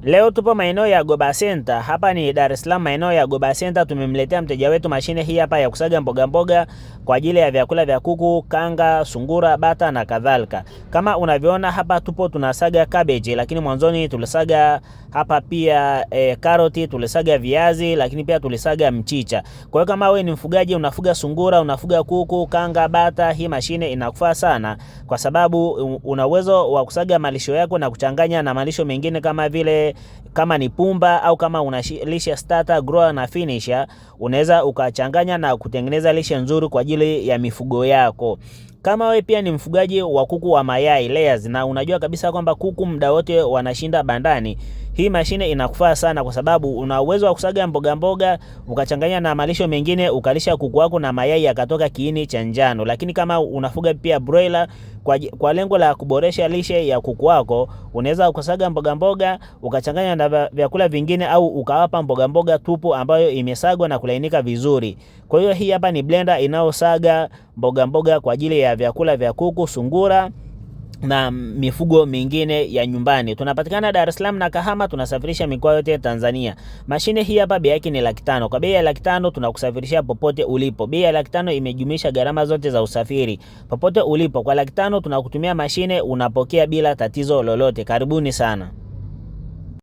Leo tupo maeneo ya Goba Center. Hapa ni Dar es Salaam, maeneo ya Goba Center. Tumemletea mteja wetu mashine hii hapa ya kusaga mboga mboga kwa ajili ya vyakula vya kuku, kanga, sungura, bata na kadhalika. Kama unavyoona hapa tupo tunasaga cabbage, lakini mwanzoni tulisaga hapa pia karoti, tulisaga viazi, lakini pia tulisaga mchicha. Kwa hiyo kama wewe ni mfugaji, unafuga sungura, unafuga kuku, kanga, bata, hii mashine inakufaa sana kwa sababu una uwezo wa kusaga malisho yako na kuchanganya na malisho mengine kama ni pumba au kama unalisha starter, grower na finisher, unaweza ukachanganya na kutengeneza lishe nzuri kwa ajili ya mifugo yako. Kama wewe pia ni mfugaji wa kuku wa mayai layers, na unajua kabisa kwamba kuku muda wote wanashinda bandani, hii mashine inakufaa sana kwa sababu una uwezo wa kusaga mboga mboga ukachanganya na malisho mengine ukalisha kuku wako na mayai yakatoka kiini cha njano. Lakini kama unafuga pia broiler kwa lengo la kuboresha lishe ya kuku wako, unaweza ukasaga mboga mboga ukachanganya na vyakula vingine au ukawapa mboga mboga tupu ambayo imesagwa na kulainika vizuri. Kwa hiyo hii hapa ni blender inayosaga mboga mboga kwa ajili ya vyakula vya kuku, sungura na mifugo mingine ya nyumbani. Tunapatikana Dar es Salaam na Kahama, tunasafirisha mikoa yote Tanzania. Mashine hii hapa bei yake ni Rr500. Kwa bei ya Rr500 tunakusafirishia popote ulipo. Bei ya Rr500 imejumuisha gharama zote za usafiri. Popote ulipo kwa Rr500 tunakutumia mashine, unapokea bila tatizo lolote. Karibuni sana.